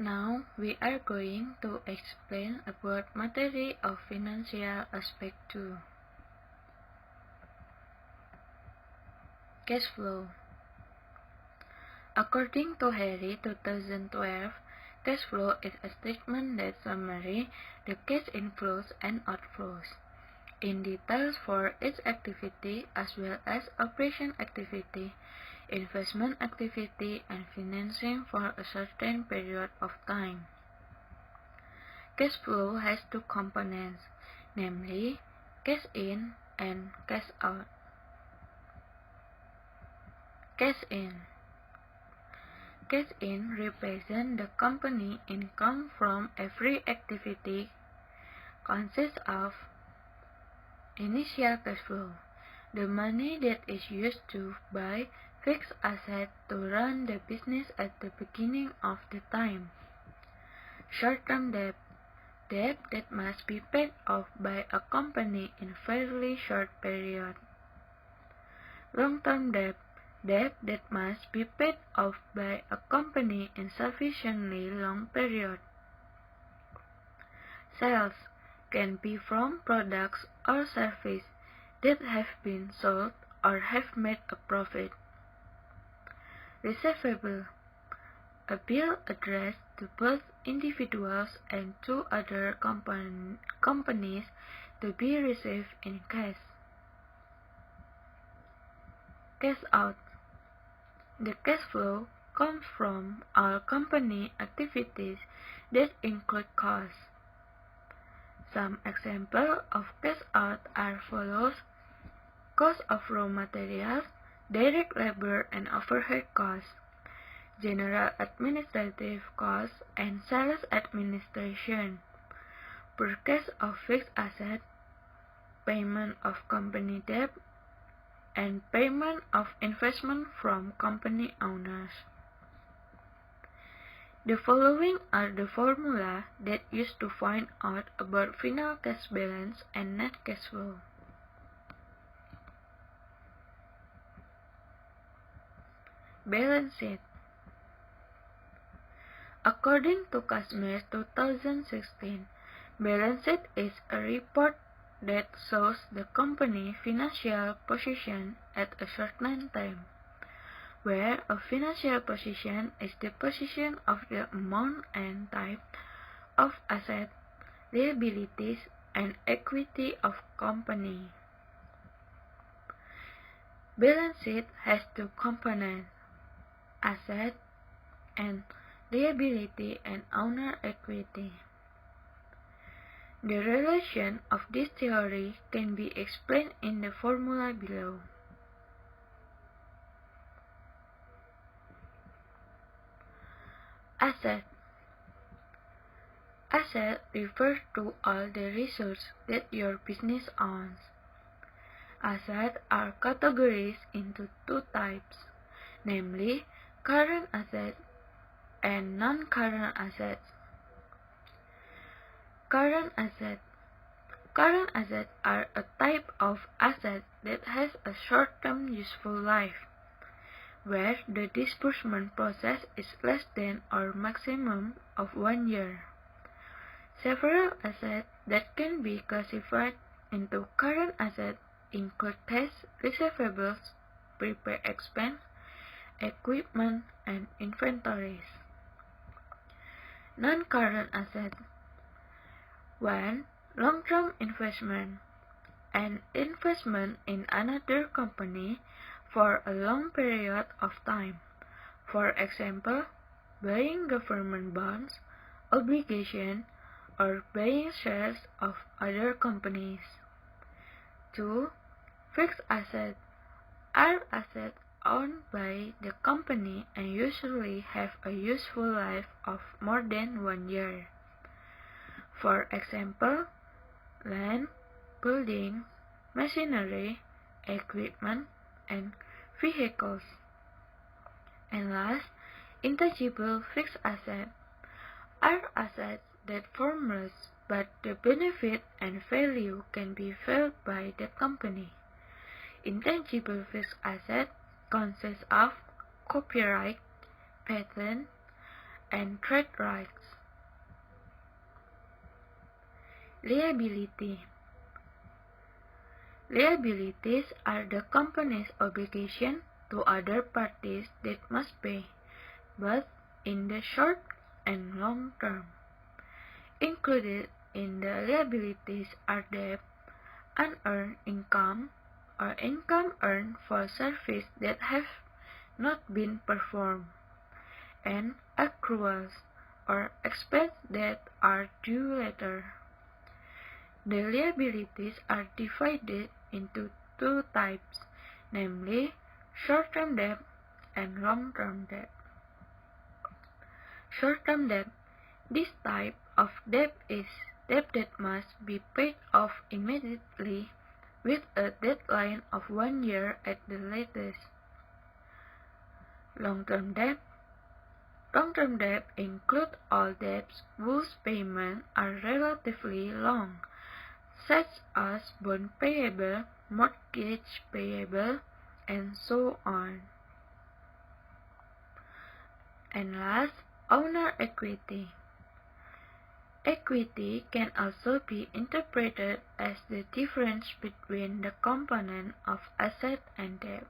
Now we are going to explain about material of financial aspect too. Cash flow. According to Harry 2012, cash flow is a statement that summarizes the cash inflows and outflows in details for each activity as well as operation activity, investment activity, and financing for a certain period of time. Cash flow has two components, namely cash in and cash out. Cash in. Cash in represents the company income from every activity, consists of initial cash flow, the money that is used to buy fixed assets to run the business at the beginning of the time. Short-term debt, debt that must be paid off by a company in fairly short period. Long-term debt, debt that must be paid off by a company in sufficiently long period. Sales can be from products or services that have been sold or have made a profit. Receivable, a bill addressed to both individuals and to other companies to be received in cash. Cash out. The cash flow comes from all company activities that include costs. Some examples of cash out are follows: cost of raw materials, direct labor and overhead costs, general administrative costs, and sales administration, purchase of fixed assets, payment of company debt, and payment of investment from company owners. The following are the formula that used to find out about final cash balance and net cash flow. Balance sheet. According to Kashmir 2016, balance sheet is a report that shows the company financial position at a certain time, where a financial position is the position of the amount and type of assets, liabilities, and equity of company. Balance sheet has two components, asset and liability and owner equity. The relation of this theory can be explained in the formula below. Asset. Asset refers to all the resources that your business owns. Assets are categorized into two types, namely current assets and non-current assets. Current assets. Current assets are a type of asset that has a short-term useful life, where the disbursement process is less than or maximum of 1 year. Several assets that can be classified into current assets include cash, receivables, prepaid expense, equipment, and inventories. Non-current assets. 1. Long-term investment. An investment in another company for a long period of time. For example, buying government bonds, obligations, or buying shares of other companies. 2. Fixed assets are assets owned by the company and usually have a useful life of more than 1 year. For example, land, buildings, machinery, equipment, and vehicles. And last, intangible fixed assets are assets that formless, but the benefit and value can be felt by the company. Intangible fixed assets consist of copyright, patent, and trade rights. Liability. Liabilities are the company's obligation to other parties that must pay, both in the short and long term. Included in the liabilities are debt, unearned income, or income earned for service that have not been performed, and accruals, or expenses that are due later. The liabilities are divided into two types, namely short-term debt and long-term debt. Short-term debt. This type of debt is debt that must be paid off immediately with a deadline of 1 year at the latest. Long-term debt. Long-term debt includes all debts whose payments are relatively long, such as bond payable, mortgage payable, and so on. And last, owner equity. Equity can also be interpreted as the difference between the components of asset and debt.